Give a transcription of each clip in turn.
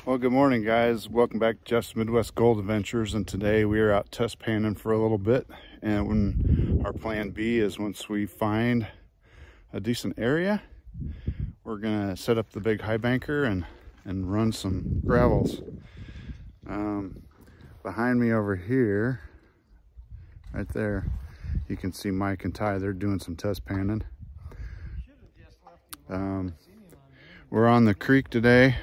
Well, good morning, guys. Welcome back to Jeff's Midwest Gold Adventures, and today we are out test panning for a little bit. And when our plan B is, once we find a decent area, we're gonna set up the big high banker and run some gravels. Behind me over here, right there, you can see Mike and Ty. They're doing some test panning. We're on the creek today.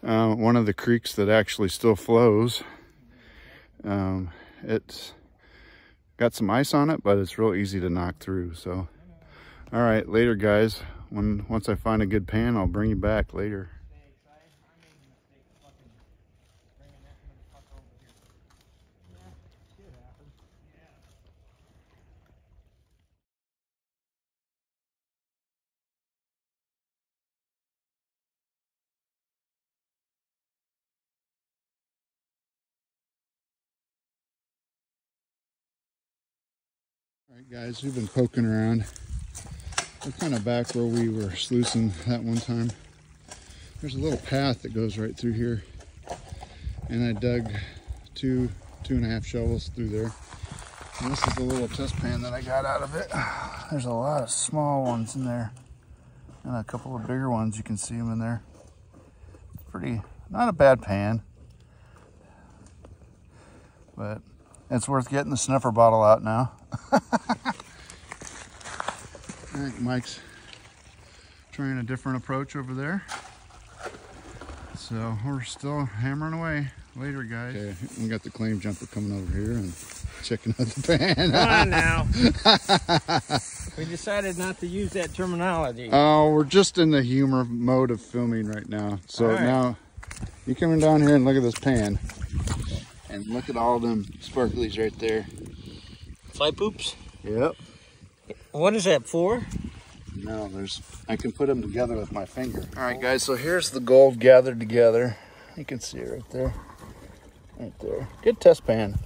One of the creeks that actually still flows. It's got some ice on it, but it's real easy to knock through. So, all right, later, guys. Once I find a good pan, I'll bring you back later. All right, guys, we've been poking around. We're kind of back where we were sluicing that one time. There's a little path that goes right through here, and I dug two and a half shovels through there. And this is the little test pan that I got out of it. There's a lot of small ones in there, and a couple of bigger ones. You can see them in there. Pretty, not a bad pan, but it's worth getting the sniffer bottle out now. All right, Mike's trying a different approach over there. So we're still hammering away. Later, guys. Okay, we got the claim jumper coming over here and checking out the pan. Come on now. We decided not to use that terminology. Oh, we're just in the humor mode of filming right now. So right. Now you coming down here and look at this pan. And look at all them sparklies right there. Fly poops? Yep. What is that for? No, I can put them together with my finger. All right, guys, so here's the gold gathered together. You can see it right there. Right there. Good test pan.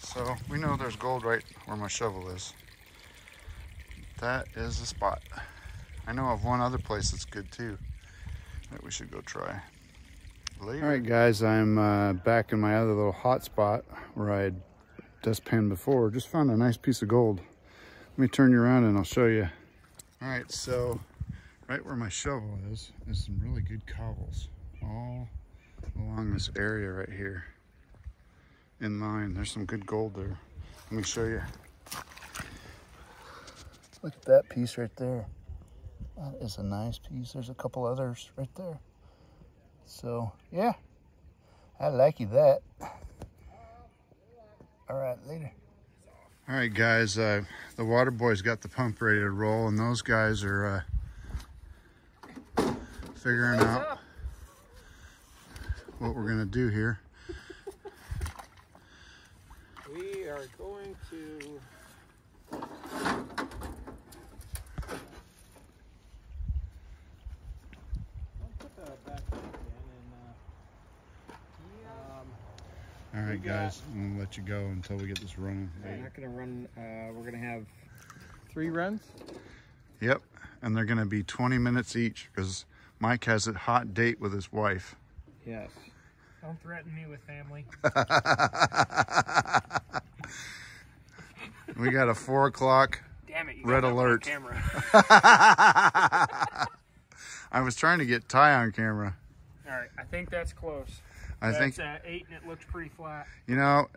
So we know there's gold right where my shovel is. That is the spot. I know of one other place that's good too that we should go try later. All right, guys, I'm back in my other little hot spot where I had test pan before. Just found a nice piece of gold. Let me turn you around and I'll show you. All right, so right where my shovel is some really good cobbles all along this area right here in line. There's some good gold there. Let me show you. Look at that piece right there. That is a nice piece. There's a couple others right there. So yeah, I like you that. All right, later. All right, guys, the water boys got the pump ready to roll, and those guys are figuring out what we're gonna do here. We are going to put that back in All right, guys, I'm gonna let you go until we get this running. We're not gonna run. We're gonna have 3 runs. Yep, and they're gonna be 20 minutes each because Mike has a hot date with his wife. Yes. Don't threaten me with family. We got a 4 o'clock red alert. Camera. I was trying to get Ty on camera. All right, I think that's close. That's 8 and it looks pretty flat. You know,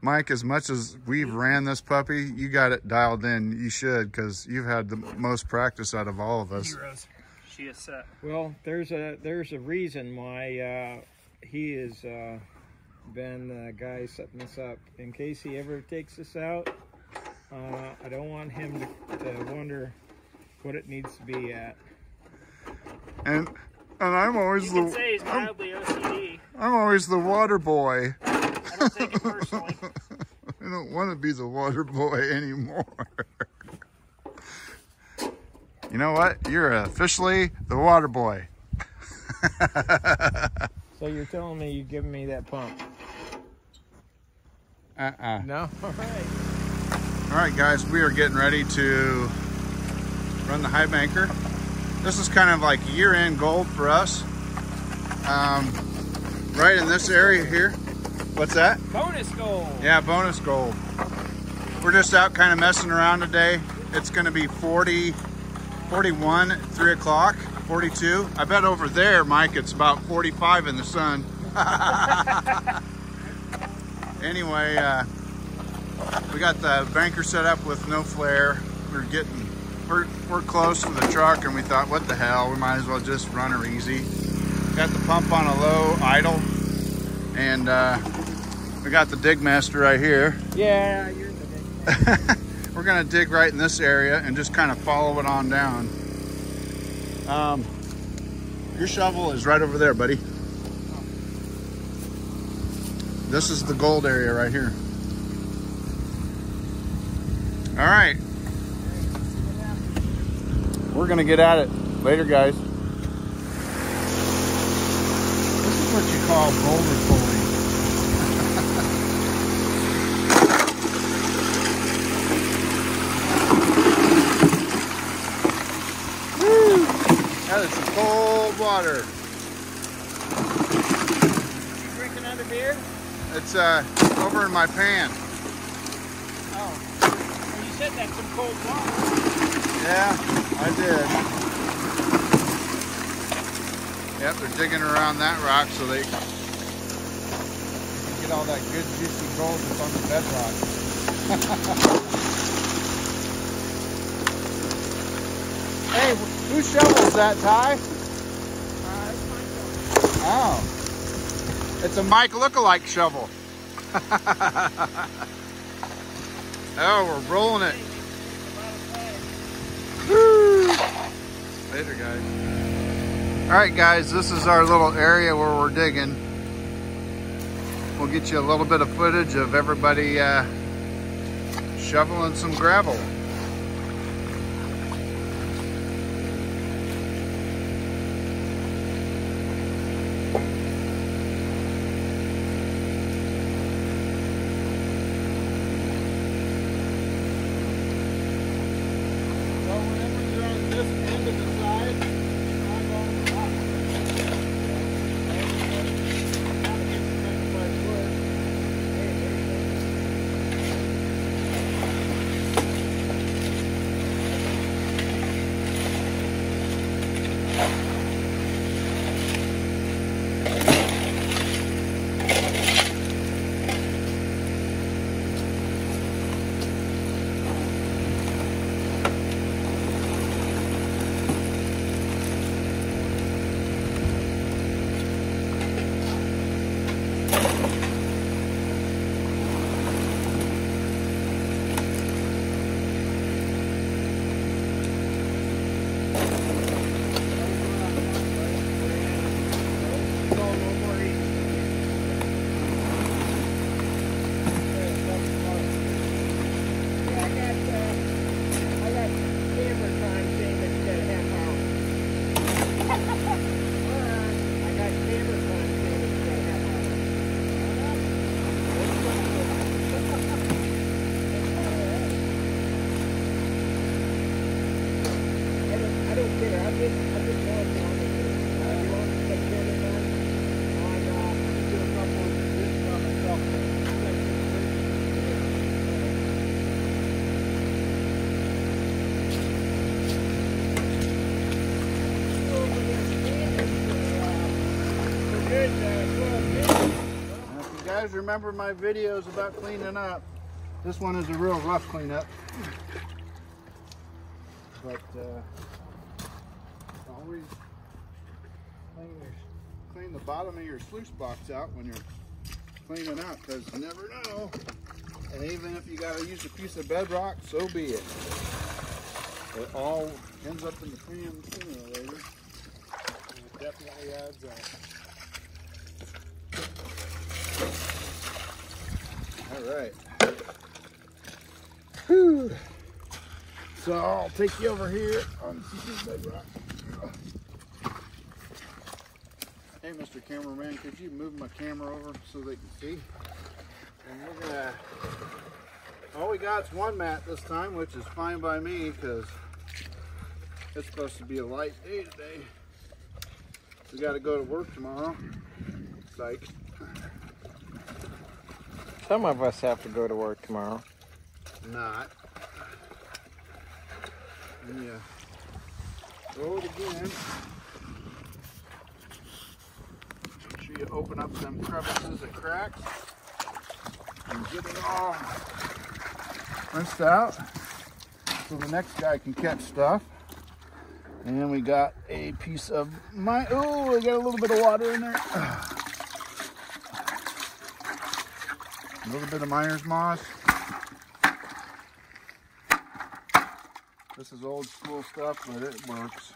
Mike, as much as we've ran this puppy, you got it dialed in. You should, because you've had the most practice out of all of us. Heroes. She is set. Well, there's a reason why he has been the guy setting this up. In case he ever takes this out, I don't want him to wonder what it needs to be at. And I'm always you can say he's mildly OCD. I'm always the water boy. I don't take it personally. I don't want to be the water boy anymore. You know what? You're officially the water boy. So you're telling me you're giving me that pump? No? All right. All right, guys, we are getting ready to run the high banker. This is kind of like year-end gold for us. Right in this area here. What's that? Bonus gold. Yeah, bonus gold. We're just out kind of messing around today. It's going to be 40, 41 at 3 o'clock, 42. I bet over there, Mike, it's about 45 in the sun. Anyway, we got the banker set up with no flare. We're close to the truck, and we thought, what the hell, we might as well just run her easy. Got the pump on a low idle, and we got the dig master right here. Yeah, you're the dig master. We're gonna dig right in this area and just kind of follow it on down. Your shovel is right over there, buddy. This is the gold area right here. All right. We're gonna get at it later, guys. This is what you call boulder pulling. Woo! That is some cold water. You drinking another beer? It's over in my pan. Oh. Well, you said that's some cold water. Yeah, I did. Yep, they're digging around that rock so they can get all that good juicy gold that's on the bedrock. Hey, whose shovel is that, Ty? It's my shovel. Oh. It's a Mike lookalike shovel. Oh, we're rolling it. Woo! Later, guys. All right, guys, this is our little area where we're digging. We'll get you a little bit of footage of everybody shoveling some gravel. Guys, remember my videos about cleaning up. This one is a real rough cleanup, but always clean the bottom of your sluice box out when you're cleaning out, because you never know. And even if you got to use a piece of bedrock, so be it. It all ends up in the pan sooner or later. And it definitely adds up. All right. Whew. So I'll take you over here on this bedrock. Hey, Mr. Cameraman, could you move my camera over so they can see? And we're gonna, all we got's one mat this time, which is fine by me because It's supposed to be a light day today. We got to go to work tomorrow. Psych. Some of us have to go to work tomorrow. Not. And you throw it again. Make sure you open up them crevices and cracks and get it all rinsed out so the next guy can catch stuff. And we got a piece of my, oh, we got a little bit of water in there. A little bit of Myers moss. This is old school stuff, but it works.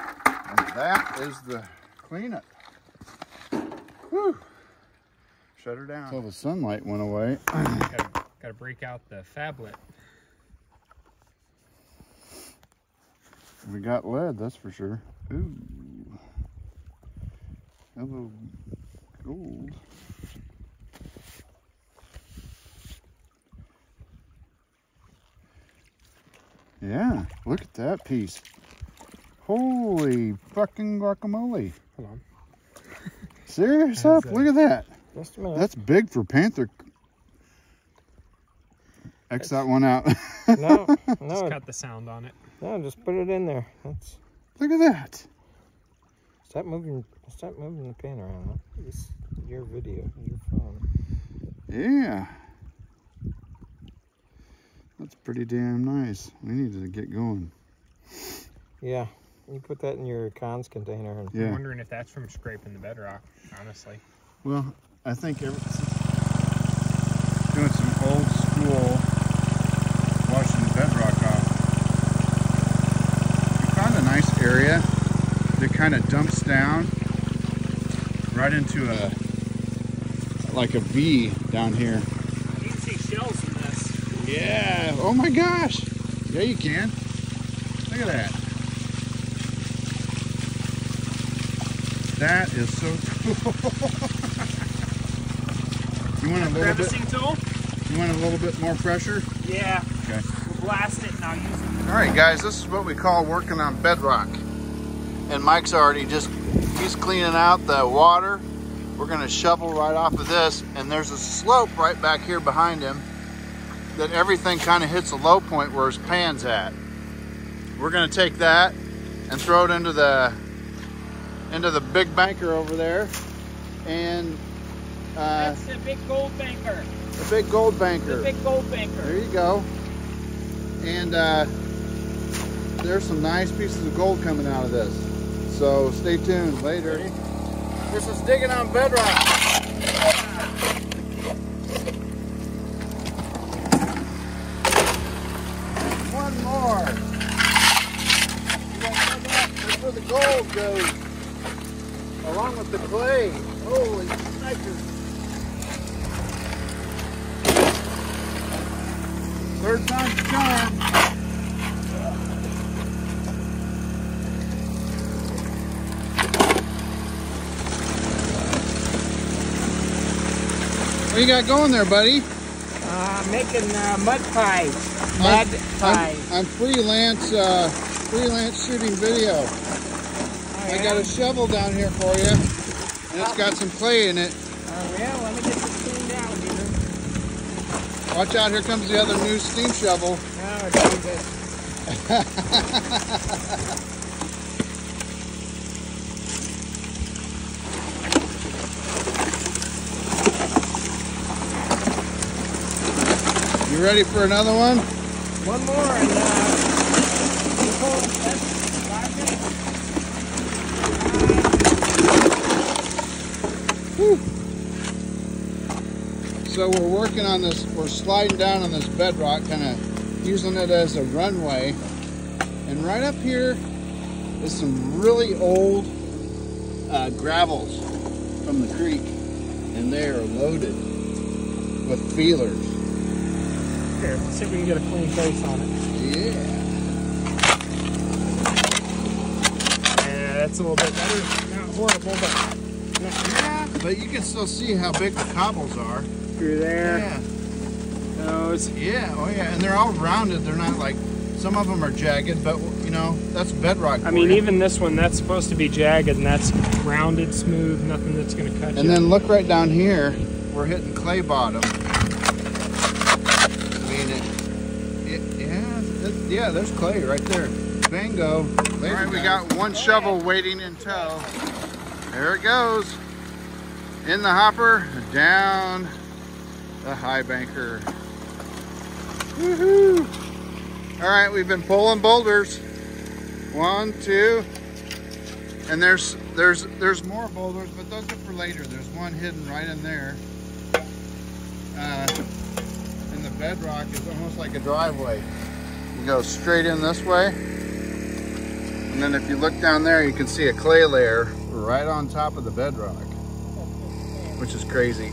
And that is the cleanup. Whew. Shut her down. So the sunlight went away. Gotta break out the phablet. We got lead, that's for sure. Ooh. Hello, gold. Yeah, look at that piece. Holy fucking guacamole. Hold on. Serious up, look at that. Just a minute. That's big for panther. X that one out. No, Just cut the sound on it. No, just put it in there. That's. Look at that. Stop moving the pan around. This is your video, your phone. Yeah. That's pretty damn nice. We need to get going. Yeah, you put that in your cons container. And Yeah. I'm wondering if that's from scraping the bedrock, honestly. Well, I think doing some old school washing the bedrock off. We found a nice area that kind of dumps down right into like a V down here. You can see shells in this. Yeah. Oh my gosh. Yeah, you can. Look at that. That is so cool. You want a little bit? Tool? You want a little bit more pressure? Yeah. Okay. We'll blast it and I'll use it. All right, guys. This is what we call working on bedrock. And Mike's already he's cleaning out the water. We're gonna shovel right off of this, and there's a slope right back here behind him that everything kind of hits a low point where his pan's at. We're gonna take that and throw it into the big banker over there, and That's the big gold banker. the big gold banker. The big gold banker. There you go. And there's some nice pieces of gold coming out of this. So stay tuned later. This is digging on bedrock. One more. That's where the gold goes. Along with the clay. Holy snipers. Third time's the charm. What you got going there, buddy? Making mud pies. Mud pies. I'm freelance shooting video. Oh, I got a shovel down here for you, and it's got some clay in it. Oh, yeah, let me get this cleaned out here. Watch out, here comes the other new steam shovel. Oh, Jesus. You ready for another one? One more and that's 5 minutes. Whew. So we're working on this, we're sliding down on this bedrock, kind of using it as a runway. And right up here is some really old gravels from the creek, and they are loaded with feelers. Here, let's see if we can get a clean face on it. Yeah. Yeah, that's a little bit better. Not horrible, but Yeah, but you can still see how big the cobbles are. through there. Yeah. Those. Yeah, oh yeah, and they're all rounded. They're not like, Some of them are jagged, but you know, that's bedrock. I mean, even this one, that's supposed to be jagged, and that's rounded, smooth, nothing that's going to cut you. And then look right down here, we're hitting clay bottom. I mean, yeah, there's clay right there. Bingo. All right, we got one shovel waiting in tow. There it goes. In the hopper, down the Highbanker. Woohoo! All right, we've been pulling boulders. 1, 2, and there's more boulders, but those are for later. There's one hidden right in there. And the bedrock is almost like a driveway. You go straight in this way, and then if you look down there, you can see a clay layer right on top of the bedrock, which is crazy.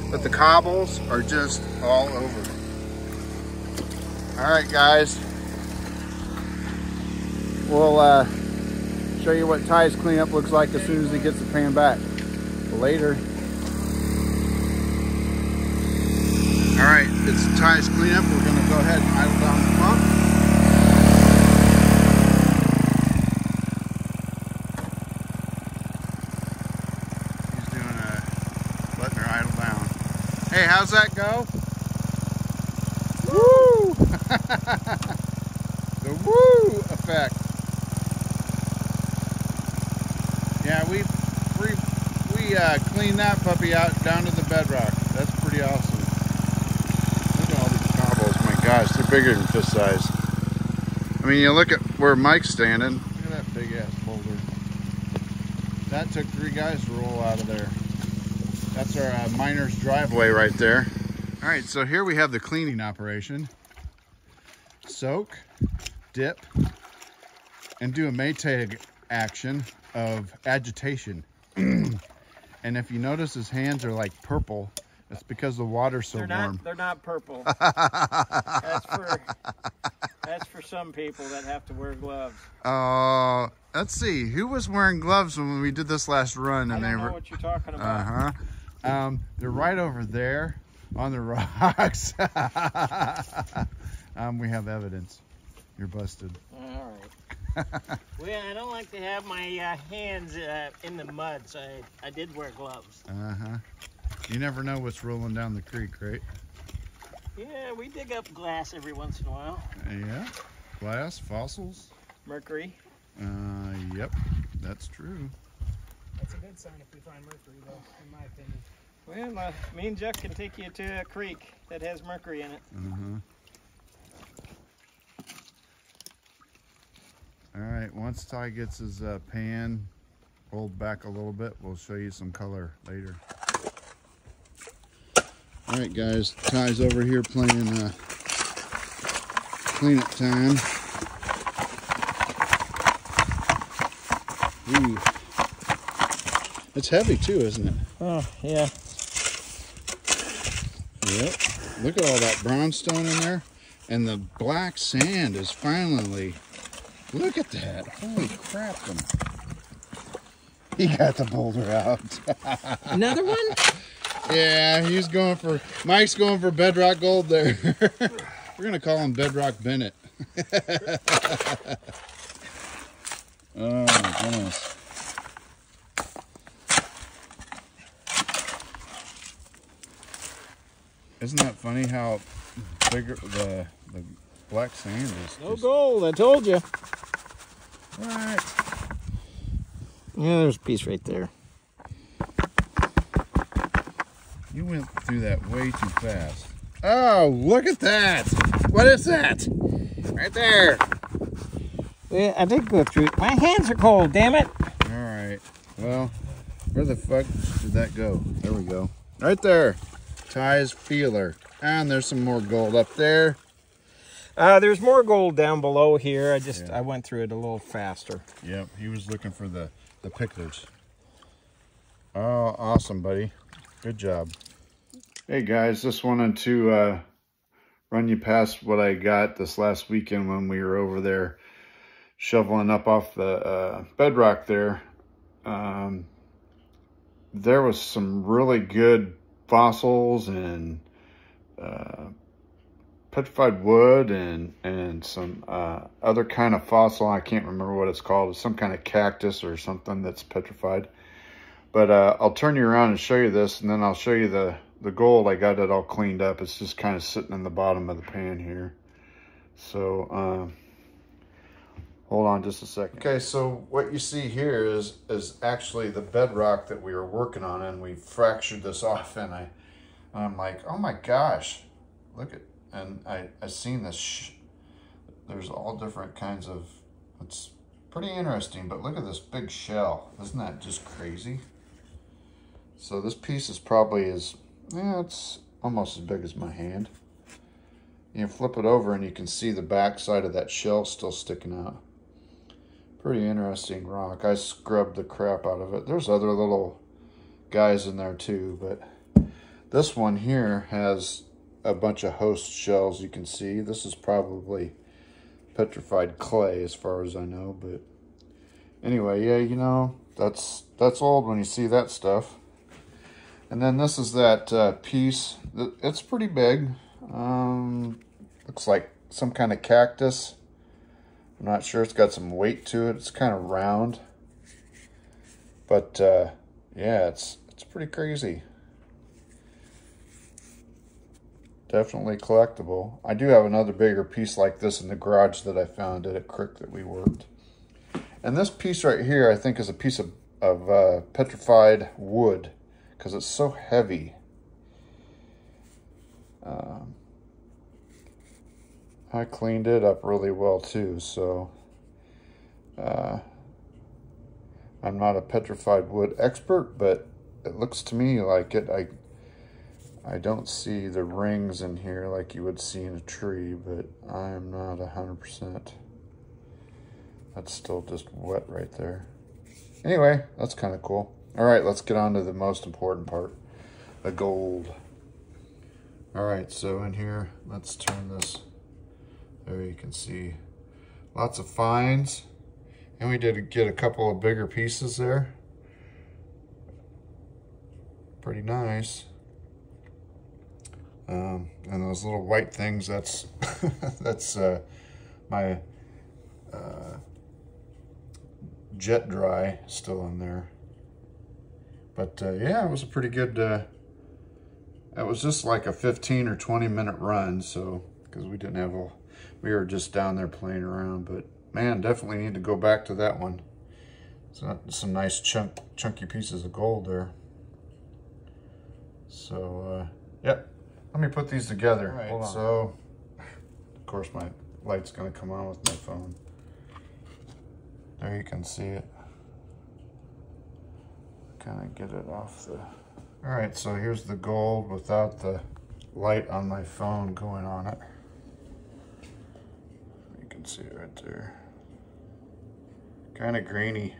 But the cobbles are just all over. All right, guys. We'll show you what Ty's cleanup looks like as soon as he gets the pan back. Later. All right, it's Ty's cleanup. We're gonna go ahead and idle down the pump. He's doing letting her idle down. Hey, how's that go? Woo! The woo effect. Yeah, we cleaned that puppy out down to the bedrock. That's pretty awesome. Look at all these cobbles. My gosh, they're bigger than fist size. I mean, you look at where Mike's standing. Look at that big ass boulder. That took 3 guys to roll out of there. That's our miner's driveway right there. All right, so here we have the cleaning operation. Soak, dip, and do a Maytag action of agitation. And if you notice his hands are like purple, that's because the water's so warm. They're not purple. That's for some people that have to wear gloves. Let's see. Who was wearing gloves when we did this last run? And I don't know what you're talking about. They're right over there on the rocks. We have evidence. You're busted. All right. Well, I don't like to have my hands in the mud, so I did wear gloves. You never know what's rolling down the creek, right? Yeah, we dig up glass every once in a while. Yeah, glass, fossils. Mercury. Yep, that's true. That's a good sign if we find mercury, though, in my opinion. Well, me and Jeff can take you to a creek that has mercury in it. All right, once Ty gets his pan pulled back a little bit, we'll show you some color later. All right, guys, Ty's over here playing cleanup time. Ooh. It's heavy too, isn't it? Oh, yeah. Yep. Look at all that brownstone in there. And the black sand is finally... Look at that. Holy crap. He got the boulder out. Another one? Yeah, he's going for... Mike's going for bedrock gold there. We're going to call him Bedrock Bennett. Oh, my goodness. Isn't that funny how bigger the black sand is? No gold, I told you. What? Yeah, there's a piece right there. You went through that way too fast. Oh, look at that. What is that? Right there. Yeah, I did go through it. My hands are cold, damn it. All right. Well, where the fuck did that go? There we go. Right there. Ty's feeler. And there's some more gold up there. There's more gold down below here. I went through it a little faster. Yep, he was looking for the picklers. Oh, awesome, buddy. Good job. Hey guys, just wanted to run you past what I got this last weekend when we were over there shoveling up off the bedrock there. There was some really good fossils and petrified wood and some other kind of fossil. I can't remember what it's called. It's some kind of cactus or something that's petrified. But I'll turn you around and show you this, and then I'll show you the gold. I got it all cleaned up. It's just kind of sitting in the bottom of the pan here. So hold on just a second. Okay, so what you see here is actually the bedrock that we were working on, and we fractured this off, and I'm like, oh my gosh, look at, and I seen this, there's all different kinds of, it's pretty interesting, but look at this big shell. Isn't that just crazy? So this piece is probably it's almost as big as my hand. You flip it over and you can see the back side of that shell still sticking out. Pretty interesting rock. I scrubbed the crap out of it. There's other little guys in there too, but this one here has a bunch of host shells. You can see this is probably petrified clay as far as I know, but anyway, yeah, you know, that's old when you see that stuff. And then this is that piece. It's pretty big. Looks like some kind of cactus. I'm not sure. It's got some weight to it. It's kind of round. But yeah, it's pretty crazy. Definitely collectible. I do have another bigger piece like this in the garage that I found at a creek that we worked. And this piece right here, I think, is a piece of petrified wood, because it's so heavy. I cleaned it up really well too, so I'm not a petrified wood expert, but it looks to me like it. I don't see the rings in here like you would see in a tree, but I am not 100%. That's still just wet right there. Anyway, that's kind of cool. All right, let's get on to the most important part, the gold. All right, so in here, let's turn this. There you can see lots of fines. And we did get a couple of bigger pieces there. Pretty nice. And those little white things, that's that's my jet dry still in there. But yeah, it was a pretty good, it was just like a 15 or 20 minute run, so, because we didn't have we were just down there playing around, but man, definitely need to go back to that one. So some nice chunky pieces of gold there. So, yep. Let me put these together. All right, hold on. So, of course, my light's gonna come on with my phone. There you can see it. Kind of get it off the... All right, so here's the gold without the light on my phone going on it. You can see it right there. Kind of grainy.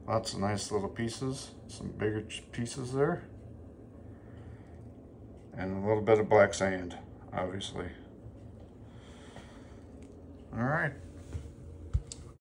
Lots of nice little pieces. Some bigger pieces there. And a little bit of black sand, obviously. All right.